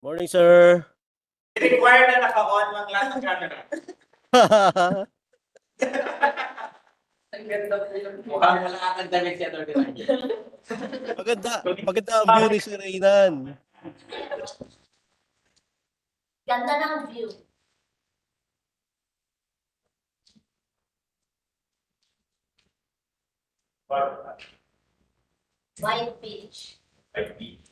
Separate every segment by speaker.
Speaker 1: Morning, sir.
Speaker 2: Required na naka-on lang lahat ng camera. Ang ganda po yung mukhang wala kang damit si Atty. Randy.
Speaker 1: Maganda ang view ni Sir Reynan.
Speaker 3: Ganda ng view. White beach.
Speaker 2: White beach.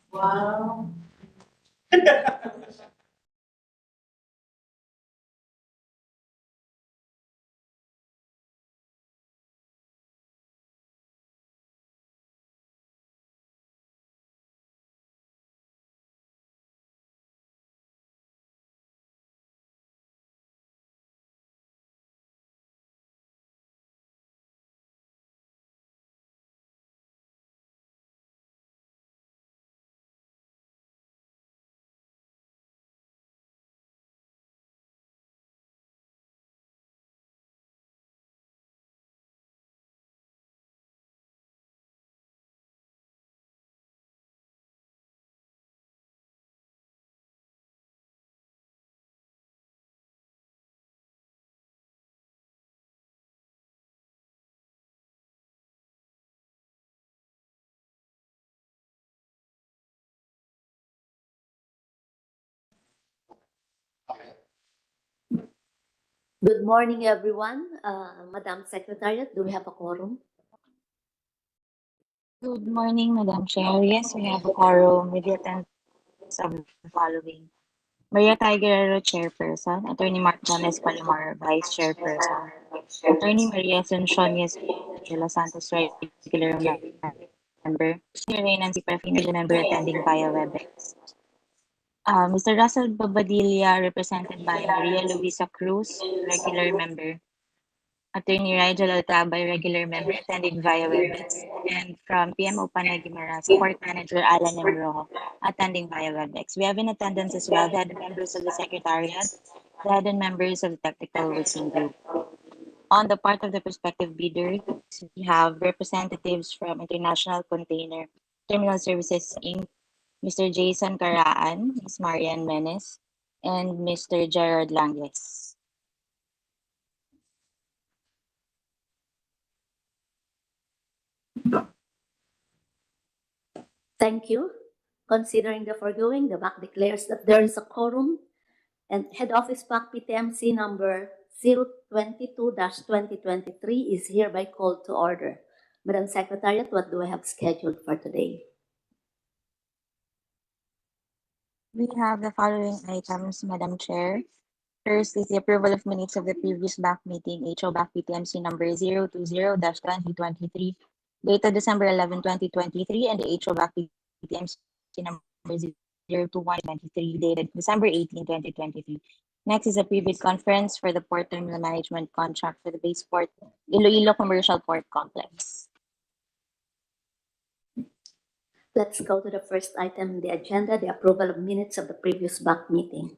Speaker 3: Wow. Good morning, everyone. Madam Secretariat, do we have a quorum?
Speaker 4: Good morning, Madam Chair. Yes, we have a quorum with the attendance of the following. Maria Guerrero, Chairperson. Attorney Mark Jones Palimar, Vice Chairperson. Attorney Maria Asuncion de los Santos, Regular Member. Mr. Reynan C. Parafino, Member attending via WebEx. Mr. Russell Bobadilla, represented by Maria Luisa Cruz, Regular Member. Attorney Rigel Altabay, regular member attending via WebEx, and from PMO Panay Guimaras, Support Manager Alan M. Rojo, attending via WebEx. We have in attendance as well the head members of the Secretariat, the head and members of the Technical Working Group. On the part of the prospective bidders, we have representatives from International Container Terminal Services Inc., Mr. Jason Caraan, Ms. Marian Menes, and Mr. Gerard Langes.
Speaker 3: Thank you. Considering the foregoing, the BAC declares that there is a quorum and Head Office BAC-PTMC number 022-2023 is hereby called to order. Madam Secretariat, what do I have scheduled for today?
Speaker 4: We have the following items, Madam Chair. First is the approval of minutes of the previous BAC meeting, HO-BAC-PTMC number 020-2023, dated December 11, 2023, and the HO-BAC-PTMC number 021-2023, dated December 18, 2023. Next is the previous conference for the Port Terminal Management Contract for the Base Port Iloilo Commercial Port Complex.
Speaker 3: Let's go to the first item on the agenda, the approval of minutes of the previous BAC meeting.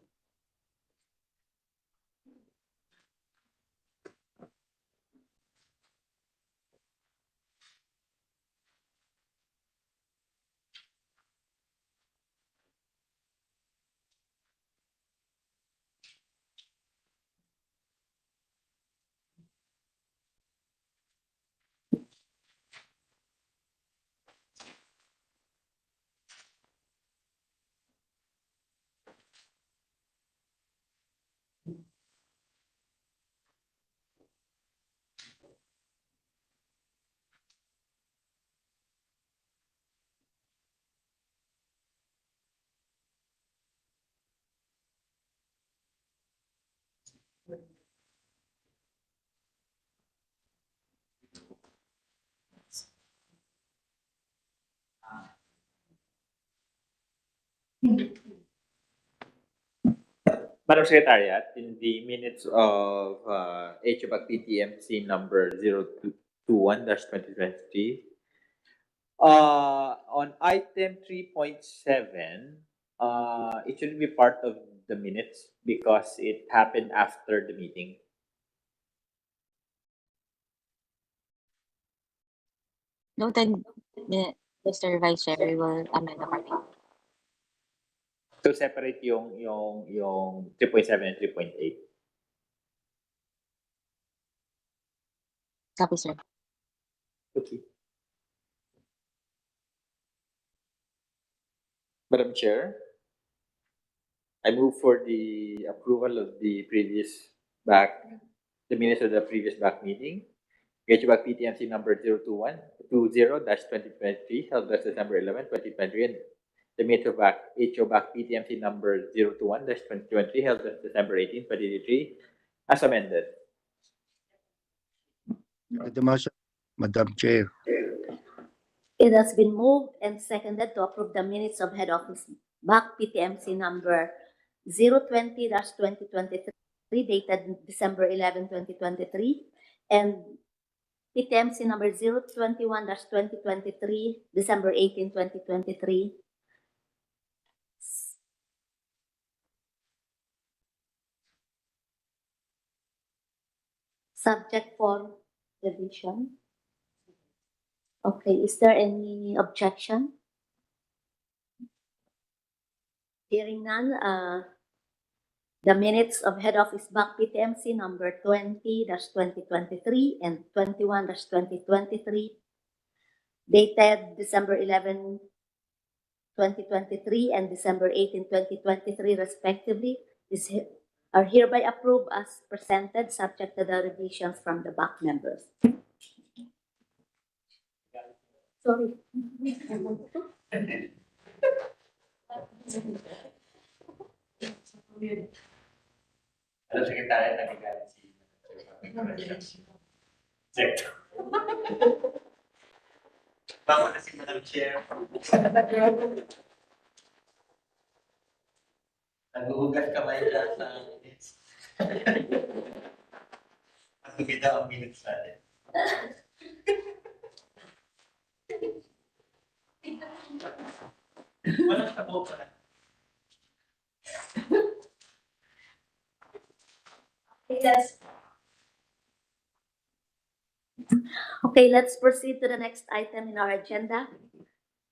Speaker 2: Madam Secretariat, in the minutes of HO-BAC-PTMC number 0221-2023, on item 3.7, it should be part of the minutes because it happened after the meeting.
Speaker 4: Noted, Mr. Vice Chair, we will amend accordingly.
Speaker 2: So separate yung 3.7 and 3.8.
Speaker 4: Copy, sir.
Speaker 2: Okay. Madam Chair, I move for the approval of the minutes of the previous BAC meeting. HO-BAC-PTMC number 0221-2023 held on December 11, 2023, and the minutes of HO-BAC-PTMC number 021-2023 held on December 18, 2023 as amended.
Speaker 5: The motion, Madam Chair.
Speaker 3: It has been moved and seconded to approve the minutes of Head Office BAC-PTMC number 020-2023 dated December 11, 2023, and PTMC number 021-2023, December 18, 2023. Subject for revision. Okay, is there any objection? Hearing none, the minutes of Head Office BAC-PTMC number 20-2023 and 21-2023 dated December 11, 2023 and December 18, 2023 respectively are hereby approved as presented, subject to the revisions from the BAC members. Sorry.
Speaker 2: Madam Secretary, nagagalit si Check. Bawa na si Madam Chair. Naghuhugas kamay na sa ang ganda ang minutes natin. Walang tabo pa.
Speaker 3: Okay, let's proceed to the next item in our agenda.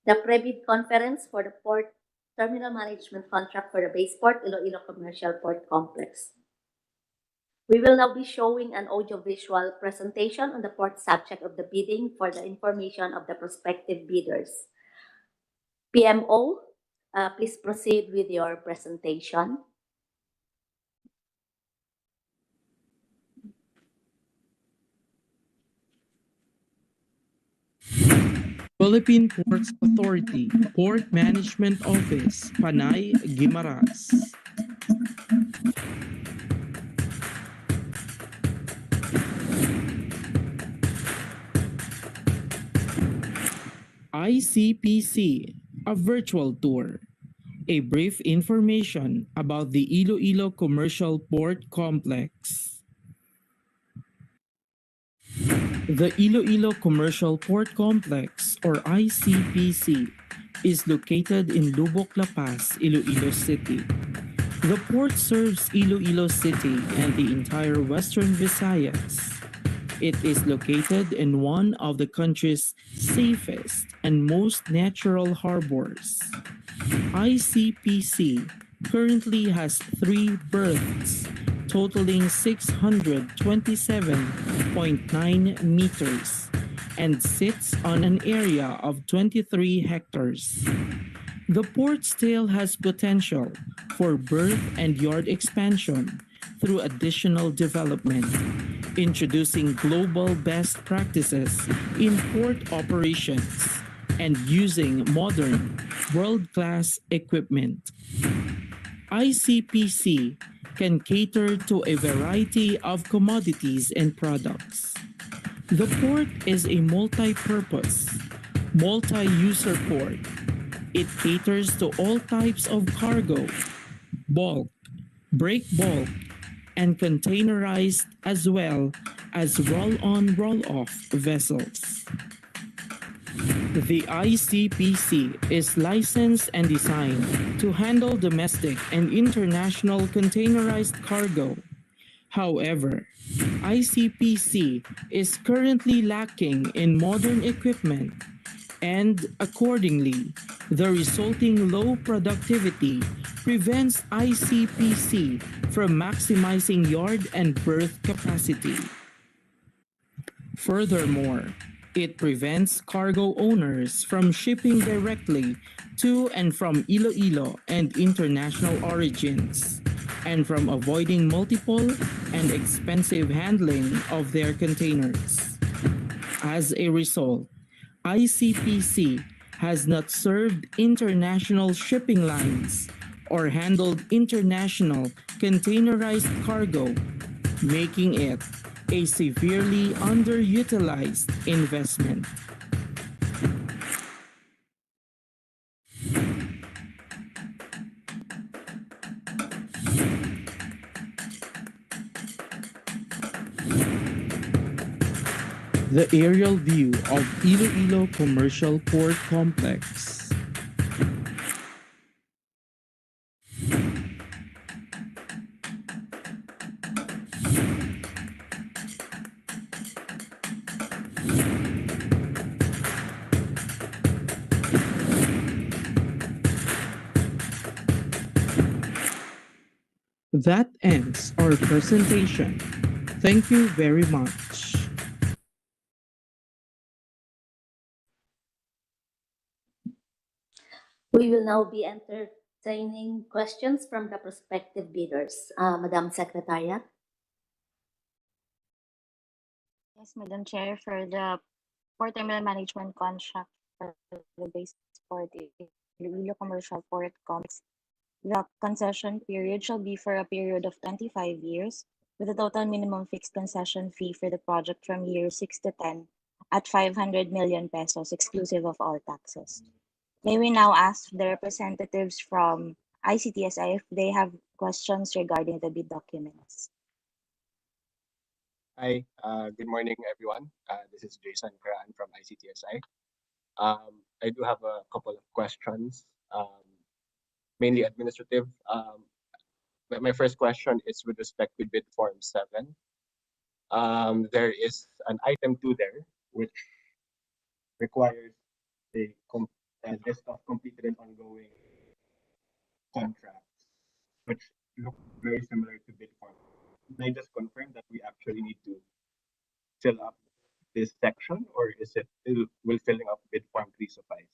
Speaker 3: The pre-bid conference for the Port Terminal Management Contract for the Baseport Iloilo Commercial Port Complex. We will now be showing an audiovisual presentation on the port subject of the bidding for the information of the prospective bidders. PMO, please proceed with your presentation.
Speaker 6: Philippine Ports Authority, Port Management Office, Panay, Guimaras. ICPC, a virtual tour. A brief information about the Iloilo Commercial Port Complex. The Iloilo Commercial Port Complex, or ICPC, is located in Lubok, La Paz, Iloilo City. The port serves Iloilo City and the entire Western Visayas. It is located in one of the country's safest and most natural harbors. ICPC currently has 3 berths, totaling 627.9 meters, and sits on an area of 23 hectares. The port still has potential for berth and yard expansion through additional development, introducing global best practices in port operations, and using modern, world-class equipment. ICPC can cater to a variety of commodities and products. The port is a multi-purpose, multi-user port. It caters to all types of cargo, bulk, break bulk, and containerized as well as roll-on roll-off vessels. The ICPC is licensed and designed to handle domestic and international containerized cargo. However, ICPC is currently lacking in modern equipment, and accordingly, the resulting low productivity prevents ICPC from maximizing yard and berth capacity. Furthermore, it prevents cargo owners from shipping directly to and from Iloilo and international origins, and from avoiding multiple and expensive handling of their containers. As a result, ICPC has not served international shipping lines or handled international containerized cargo, making it a severely underutilized investment. The aerial view of Iloilo Commercial Port Complex. That ends our presentation. Thank you very much.
Speaker 3: We will now be entertaining questions from the prospective bidders. Madam Secretariat.
Speaker 4: Yes, Madam Chair, for the Port Terminal Management Contract for the base port Iloilo Commercial Port Complex, the concession period shall be for a period of 25 years, with a total minimum fixed concession fee for the project from year 6 to 10 at 500 million pesos, exclusive of all taxes. May we now ask the representatives from ICTSI if they have questions regarding the bid documents?
Speaker 7: Hi, good morning, everyone. This is Jason Graan from ICTSI. I do have a couple of questions, mainly administrative. But my first question is with respect to bid form 7. There is an item 2 there, which requires a list of completed and ongoing contracts, which look very similar to bid form. Can I just confirm that we actually need to fill up this section, or will filling up bid form 3 suffice?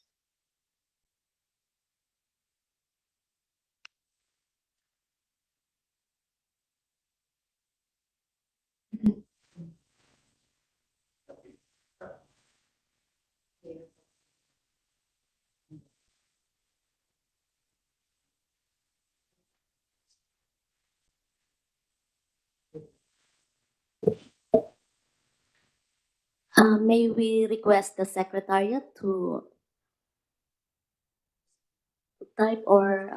Speaker 3: May we request the Secretariat to type or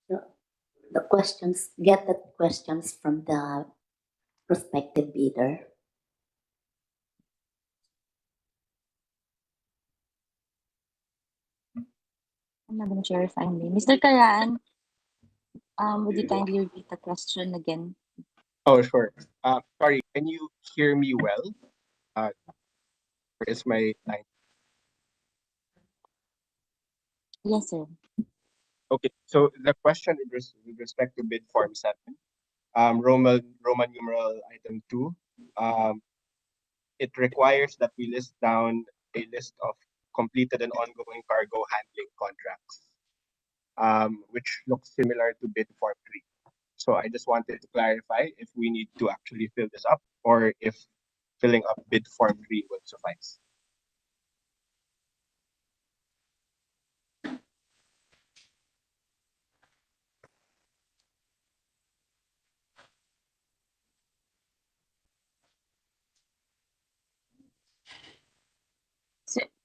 Speaker 3: the questions, get the questions from the prospective bidder.
Speaker 4: Madam Chair, if I may. Mr. Karaan, would you kindly repeat the question again?
Speaker 7: Oh, sure. Sorry, can you hear me well? Or is my line?
Speaker 4: Yes, sir.
Speaker 7: Okay, so the question with respect to bid form 7, Roman numeral item 2, it requires that we list down a list of completed and ongoing cargo handling contracts, which looks similar to bid form 3. So I just wanted to clarify if we need to actually fill this up or if filling up bid form 3 would suffice.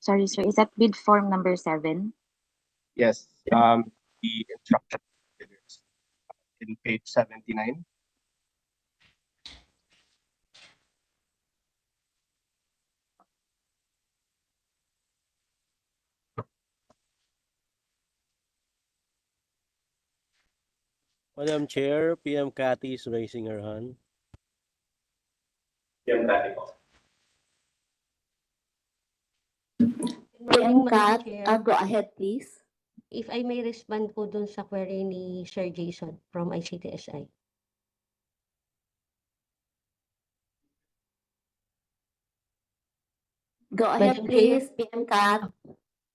Speaker 4: Sorry, sir. Is that bid form number 7?
Speaker 7: Yes. The instruction in page 79.
Speaker 1: Madam Chair, PM Cathy is raising her hand.
Speaker 3: PM
Speaker 8: Madam
Speaker 3: Kat,
Speaker 8: Chair.
Speaker 3: go ahead please.
Speaker 8: If I may respond po dun sa query ni Sir Jason from ICTSI.
Speaker 3: Go ahead
Speaker 8: Madam
Speaker 3: please,
Speaker 8: Chair.
Speaker 3: PM Kat.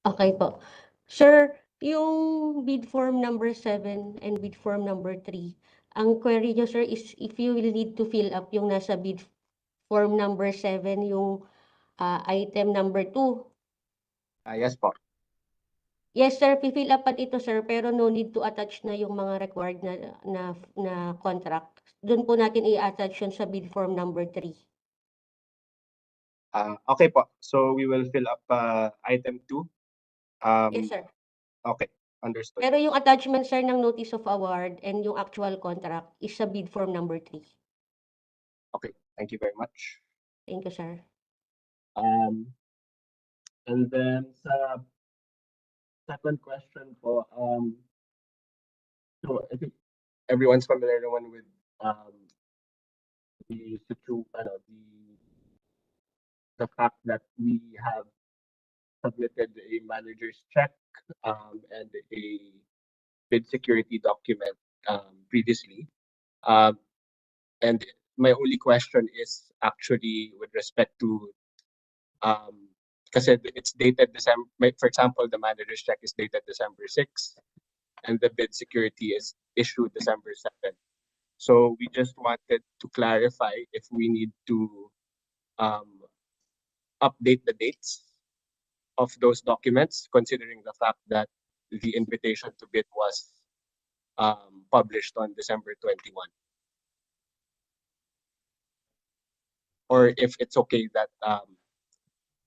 Speaker 8: Okay po. Sir, yung bid form number 7 and bid form number 3, ang query nyo, sir, is if you will need to fill up yung nasa bid form number 7, yung item number 2.
Speaker 7: Yes po.
Speaker 8: Yes, sir, fill up ito, sir, pero no need to attach na yung mga required na contract. Doon po natin i-attach yun sa bid form number 3.
Speaker 7: Okay po. So we will fill up item 2.
Speaker 8: Yes, sir.
Speaker 7: Okay, understood.
Speaker 8: Pero yung attachment, sir, ng notice of award and yung actual contract is sa bid form number 3.
Speaker 7: Okay, thank you very much.
Speaker 8: Thank you, sir.
Speaker 7: And then sa second question po, so I think everyone's familiar naman with the fact that we have submitted a manager's check and a bid security document previously. And my only question is actually with respect to kasi it's dated December, for example, the manager's check is dated December 6 and the bid security is issued December 7. So we just wanted to clarify if we need to update the dates of those documents, considering the fact that the invitation to bid was published on December 21. Or if it's okay that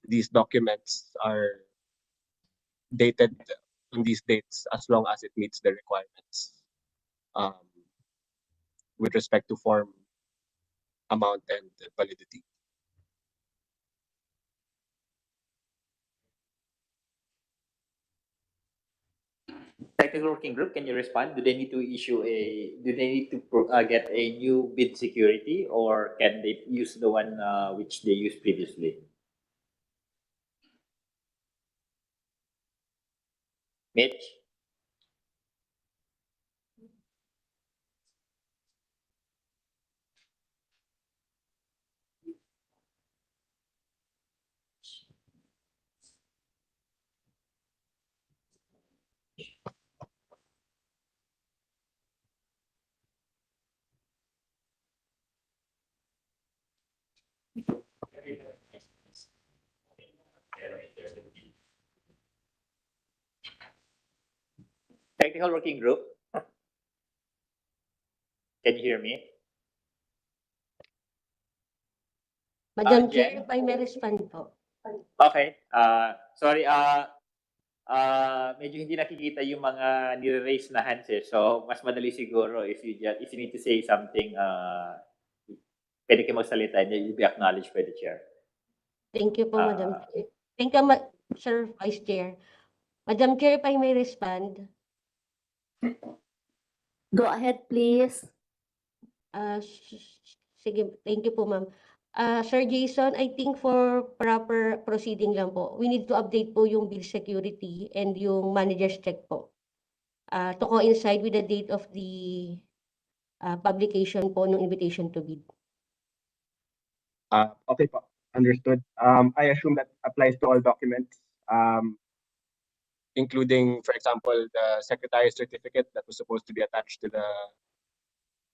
Speaker 7: these documents are dated on these dates as long as it meets the requirements with respect to form, amount, and validity.
Speaker 2: Technical working group, can you respond? Do they need to get a new bid security, or can they use the one which they used previously? Mitch? Technical working group, can you hear me?
Speaker 8: Madam
Speaker 2: Jen?
Speaker 8: Chair, if I may respond po.
Speaker 2: Okay. Sorry. Medyo hindi nakikita yung mga nire-raise na hands eh. So, mas madali siguro if you need to say something, pwede kayo magsalita and you'll be acknowledged by the chair.
Speaker 8: Thank you po, Madam Chair. Thank you, Sir Vice Chair. Madam Chair, if I may respond.
Speaker 3: Go ahead please.
Speaker 8: Sige, thank you po, ma'am. Sir Jason, I think for proper proceeding lang po, we need to update po yung bid security and yung manager's check po to coincide with the date of the publication po ng invitation to bid.
Speaker 7: Okay po, understood. I assume that applies to all documents, including, for example, the secretary's certificate that was supposed to be attached to the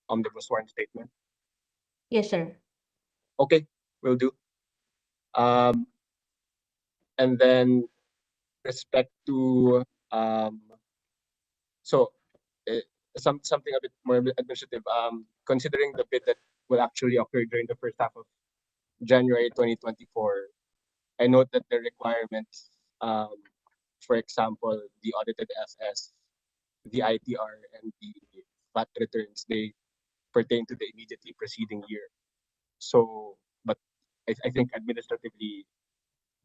Speaker 7: omnibus sworn statement.
Speaker 8: Yes, sir.
Speaker 7: Okay, will do. And then respect to something a bit more administrative. Considering the bid that will actually occur during the first half of January 2024, I note that the requirements For example, the audited FS, the ITR, and the VAT returns, they pertain to the immediately preceding year. So, but I think administratively,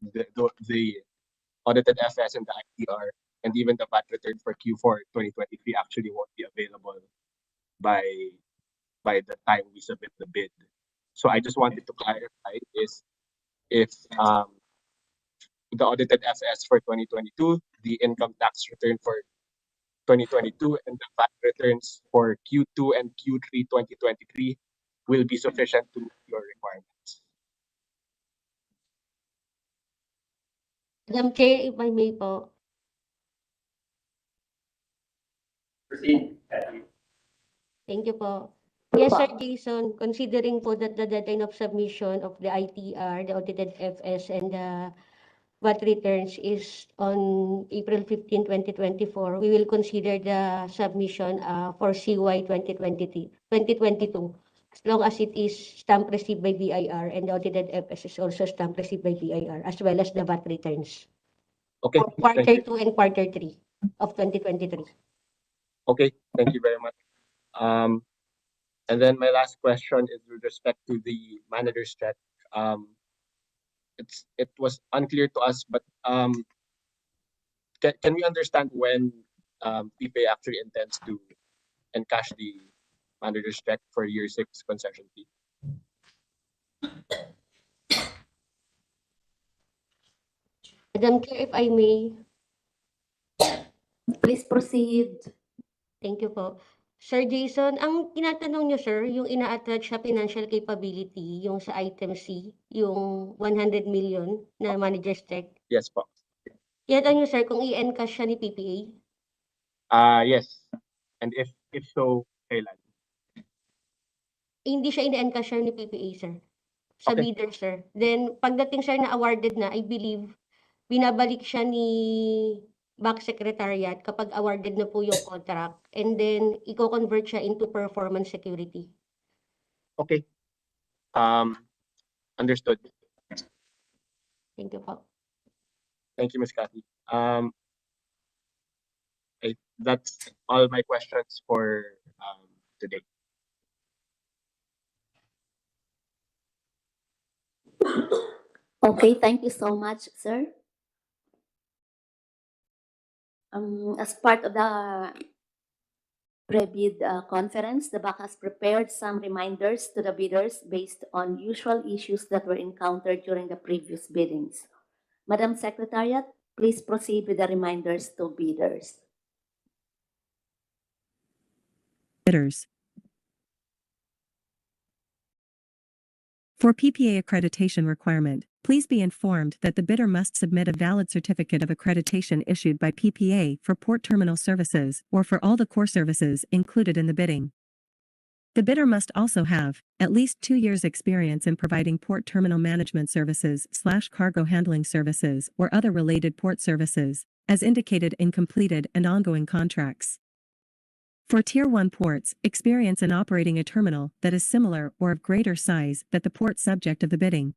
Speaker 7: the audited FS and the ITR and even the VAT return for Q4 2023 actually won't be available by the time we submit the bid. So I just wanted to clarify is if the audited FS for 2022, the income tax return for 2022, and the VAT returns for Q2 and Q3 2023 will be sufficient to meet your requirements.
Speaker 8: Madam Chair, if I may po.
Speaker 2: Proceed.
Speaker 8: Thank you po. Yes, Sir Jason, considering po that the deadline of submission of the ITR, the audited FS, and the VAT returns is on April 15, 2024, we will consider the submission for CY 2022, as long as it is stamp received by BIR and the audited FS is also stamp received by BIR, as well as the VAT returns.
Speaker 7: Okay.
Speaker 8: For quarter 2 and quarter 3 of 2023.
Speaker 7: Okay, thank you very much. And then my last question is with respect to the manager's check. It was unclear to us, but can we understand when PPA actually intends to encash the manager's check for year 6 concession fee?
Speaker 8: Madam Chair, if I may.
Speaker 3: Please proceed.
Speaker 8: Thank you po. Sir Jason, ang tinatanong niyo sir, yung ina-attach sa financial capability, yung sa item C, yung 100 million na manager's check.
Speaker 7: Yes po.
Speaker 8: Tinatanong niyo sir kung i-encash siya ni PPA?
Speaker 7: Yes. And if so, kailan?
Speaker 8: Hindi siya in-encash sir ni PPA sir. Sa
Speaker 7: Okay.
Speaker 8: bidder sir. Then pagdating sir na awarded na, I believe, binabalik siya ni BAC Secretariat kapag awarded na po yung contract, and then i-convert siya into performance security.
Speaker 7: Okay. Understood.
Speaker 8: Thank you po.
Speaker 7: Thank you, Ms. Cathy. That's all my questions for today.
Speaker 3: Okay, thank you so much, sir. As part of the pre-bid conference, the BAC has prepared some reminders to the bidders based on usual issues that were encountered during the previous biddings. Madam Secretariat, please proceed with the reminders to bidders.
Speaker 9: Bidders. For PPA accreditation requirement, please be informed that the bidder must submit a valid certificate of accreditation issued by PPA for port terminal services or for all the core services included in the bidding. The bidder must also have at least 2 years' experience in providing port terminal management services / cargo handling services or other related port services, as indicated in completed and ongoing contracts. For Tier 1 ports, experience in operating a terminal that is similar or of greater size than the port subject of the bidding.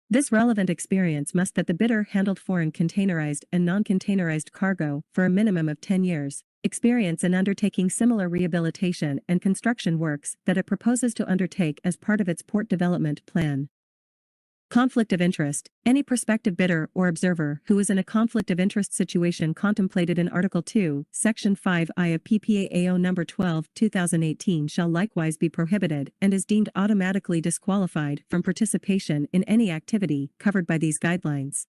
Speaker 9: This relevant experience must that the bidder handled foreign containerized and non-containerized cargo for a minimum of 10 years, experience in undertaking similar rehabilitation and construction works that it proposes to undertake as part of its port development plan. Conflict of interest. Any prospective bidder or observer who is in a conflict of interest situation contemplated in Article 2, Section 5I of PPA-AO No. 12-2018 shall likewise be prohibited and is deemed automatically disqualified from participation in any activity covered by these guidelines.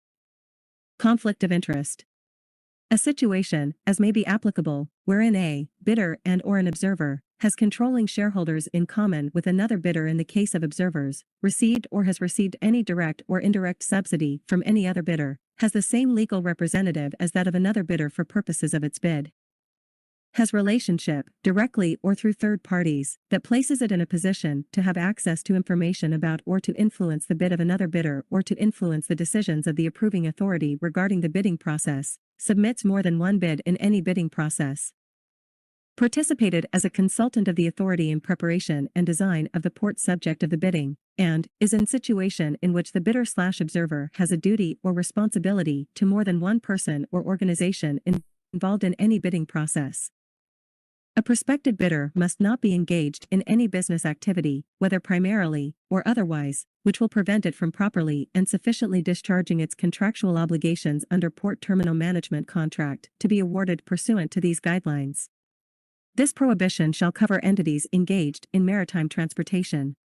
Speaker 9: Conflict of interest. A situation, as may be applicable, wherein a bidder and/or an observer has controlling shareholders in common with another bidder in the case of observers, received or has received any direct or indirect subsidy from any other bidder, has the same legal representative as that of another bidder for purposes of its bid. Has relationship, directly or through third parties, that places it in a position to have access to information about or to influence the bid of another bidder or to influence the decisions of the approving authority regarding the bidding process, submits more than one bid in any bidding process. participated as a consultant of the authority in preparation and design of the port subject of the bidding, and is in situation in which the bidder/observer has a duty or responsibility to more than one person or organization involved in any bidding process. A prospective bidder must not be engaged in any business activity, whether primarily or otherwise, which will prevent it from properly and sufficiently discharging its contractual obligations under Port Terminal Management Contract to be awarded pursuant to these guidelines. This prohibition shall cover entities engaged in maritime transportation.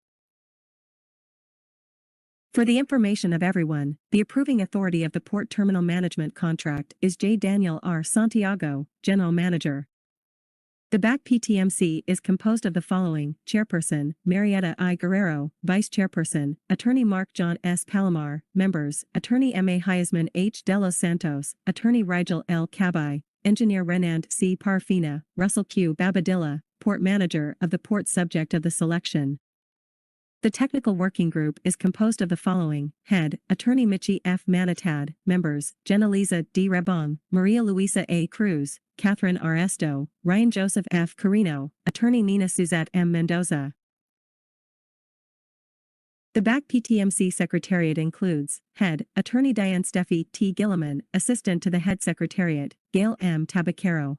Speaker 9: For the information of everyone, the approving authority of the Port Terminal Management Contract is J. Daniel R. Santiago, General Manager. The BAC-PTMC is composed of the following: Chairperson, Marietta I. Guerrero; Vice Chairperson, Attorney Mark John S. Palomar; Members, Attorney M.A. Hyasman H. De Los Santos, Attorney Rigel L. Cabay, Engineer Renand C. Parfina, Russell Q. Babadilla, Port Manager of the port subject of the selection. The technical working group is composed of the following: Head, Attorney Michi F. Manatad; Members, Jenaliza D. Rebong, Maria Luisa A. Cruz, Catherine R. Esto, Ryan Joseph F. Carino, Attorney Nina Suzette M. Mendoza. The BAC-PTMC Secretariat includes: Head, Attorney Diane Steffi T. Gilliman; Assistant to the Head Secretariat, Gail M. Tabacaro.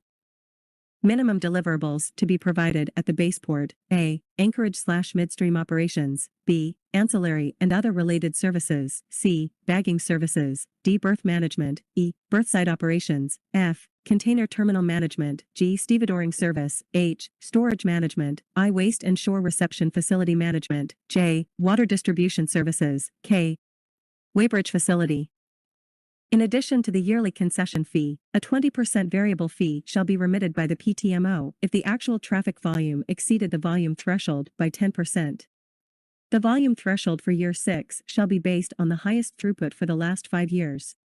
Speaker 9: Minimum deliverables to be provided at the baseport: A. Anchorage/midstream operations; B. Ancillary and other related services; C. Bagging services; D. Berth management; E. Berthside operations; F. Container terminal management; G. Stevedoring service; H. Storage management; I. Waste and shore reception facility management; J. Water distribution services; K. Weighbridge facility. In addition to the yearly concession fee, a 20% variable fee shall be remitted by the PTMO if the actual traffic volume exceeded the volume threshold by 10%. The volume threshold for year 6 shall be based on the highest throughput for the last 5 years.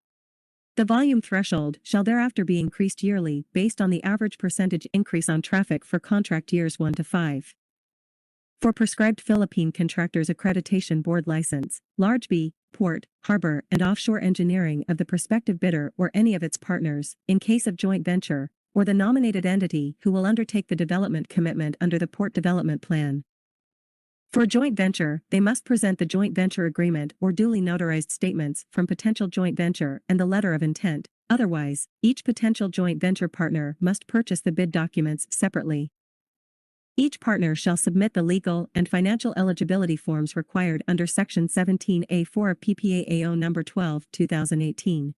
Speaker 9: The volume threshold shall thereafter be increased yearly based on the average percentage increase on traffic for contract years 1 to 5. For prescribed Philippine Contractors Accreditation Board license, large B, port, harbor, and offshore engineering of the prospective bidder or any of its partners, in case of joint venture, or the nominated entity who will undertake the development commitment under the Port Development Plan. For a joint venture, they must present the joint venture agreement or duly notarized statements from potential joint venture and the letter of intent. Otherwise, each potential joint venture partner must purchase the bid documents separately. Each partner shall submit the legal and financial eligibility forms required under Section 17A4 of PPA AO No. 12-2018.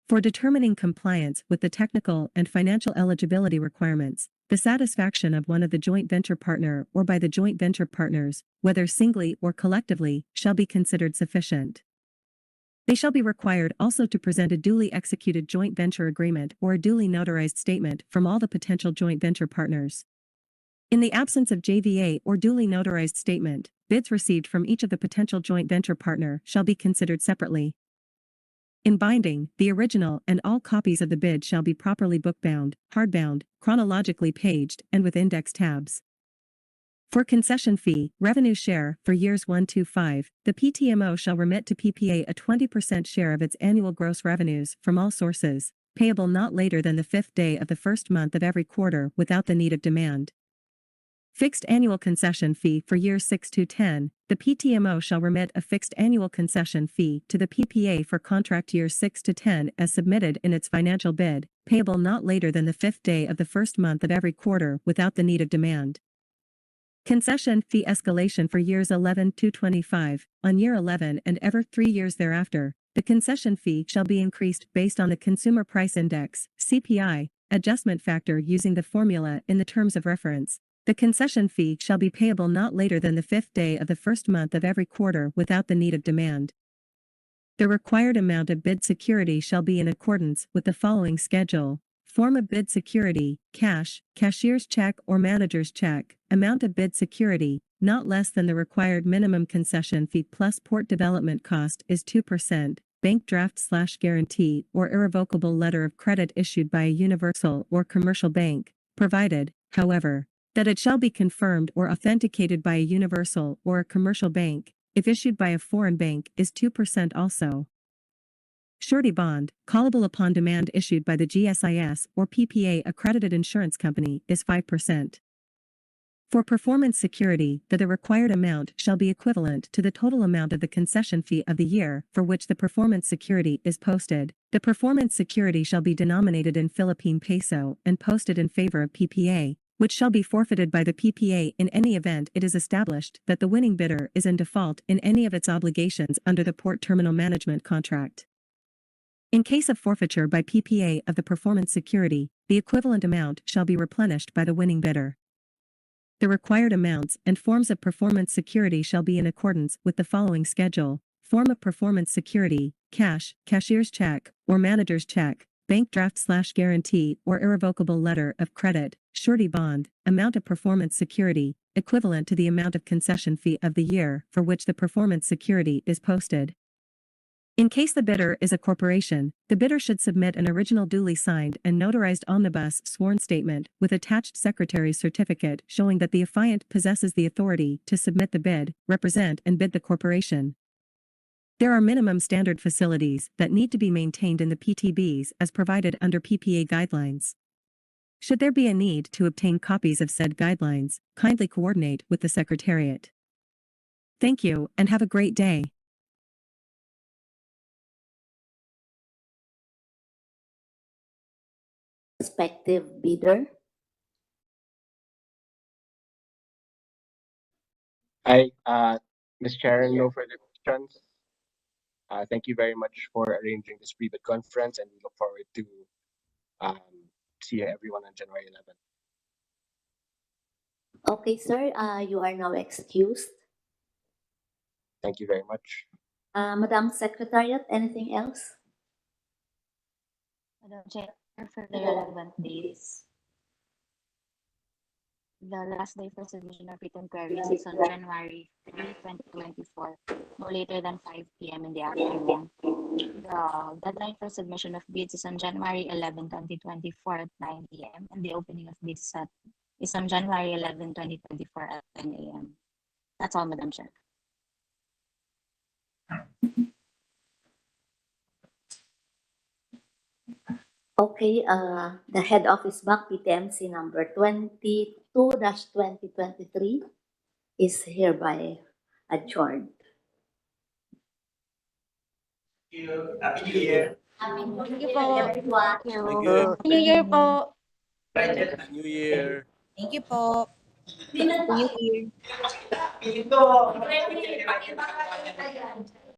Speaker 9: For determining compliance with the technical and financial eligibility requirements, the satisfaction of one of the joint venture partner or by the joint venture partners, whether singly or collectively, shall be considered sufficient. They shall be required also to present a duly executed joint venture agreement or a duly notarized statement from all the potential joint venture partners. In the absence of JVA or duly notarized statement, bids received from each of the potential joint venture partner shall be considered separately. In binding, the original and all copies of the bid shall be properly bookbound, hardbound, chronologically paged, and with index tabs. For concession fee, revenue share, for years 1 to 5, the PTMO shall remit to PPA a 20% share of its annual gross revenues from all sources, payable not later than the 5th day of the first month of every quarter without the need of demand. Fixed annual concession fee for years 6 to 10, the PTMO shall remit a fixed annual concession fee to the PPA for contract years 6 to 10 as submitted in its financial bid, payable not later than the 5th day of the first month of every quarter without the need of demand. Concession fee escalation for years 11 to 25, on year 11 and ever 3 years thereafter, the concession fee shall be increased based on the Consumer Price Index, CPI, adjustment factor using the formula in the terms of reference. The concession fee shall be payable not later than the 5th day of the first month of every quarter without the need of demand. The required amount of bid security shall be in accordance with the following schedule: form of bid security, cash, cashier's check or manager's check, amount of bid security, not less than the required minimum concession fee plus port development cost is 2%, bank draft/guarantee or irrevocable letter of credit issued by a universal or commercial bank, provided, however, that it shall be confirmed or authenticated by a universal or a commercial bank, if issued by a foreign bank is 2% also. Surety bond, callable upon demand issued by the GSIS or PPA accredited insurance company, is 5%. For performance security, the required amount shall be equivalent to the total amount of the concession fee of the year for which the performance security is posted. The performance security shall be denominated in Philippine peso and posted in favor of PPA, which shall be forfeited by the PPA in any event it is established that the winning bidder is in default in any of its obligations under the port terminal management contract. In case of forfeiture by PPA of the performance security, the equivalent amount shall be replenished by the winning bidder. The required amounts and forms of performance security shall be in accordance with the following schedule: form of performance security, cash, cashier's check, or manager's check, bank draft/guarantee or irrevocable letter of credit, surety bond, amount of performance security, equivalent to the amount of concession fee of the year for which the performance security is posted. In case the bidder is a corporation, the bidder should submit an original duly signed and notarized omnibus sworn statement with attached secretary's certificate showing that the affiant possesses the authority to submit the bid, represent and bid the corporation. There are minimum standard facilities that need to be maintained in the PTBs as provided under PPA guidelines. Should there be a need to obtain copies of said guidelines, kindly coordinate with the Secretariat. Thank you and have a great day.
Speaker 3: Prospective bidder.
Speaker 7: Ms. Chair, no further questions. Thank you very much for arranging this pre-bid conference, and we look forward to see everyone on January 11th.
Speaker 3: Okay, sir, you are now excused.
Speaker 7: Thank you very much.
Speaker 3: Madam Secretariat, anything else?
Speaker 4: Madam Chair, for the relevant dates, the last day for submission of written queries is on January 3, 2024, no later than 5 p.m. in the afternoon. The deadline for submission of bids is on January 11, 2024 at 9 a.m. and the opening of bids is on January 11, 2024 at 10 a.m. That's all, Madam Chair.
Speaker 3: Okay, the head office BAC-PTMC number 22-2023 is hereby adjourned.
Speaker 2: Happy New Year.
Speaker 3: Happy New
Speaker 8: Thank you
Speaker 3: Year,
Speaker 8: po.
Speaker 3: everyone.
Speaker 4: Thank you.
Speaker 1: Thank you.
Speaker 8: New Year po.
Speaker 1: New Year.
Speaker 10: Thank you po.
Speaker 4: New Year.
Speaker 3: Pwede, pakibaka kayo.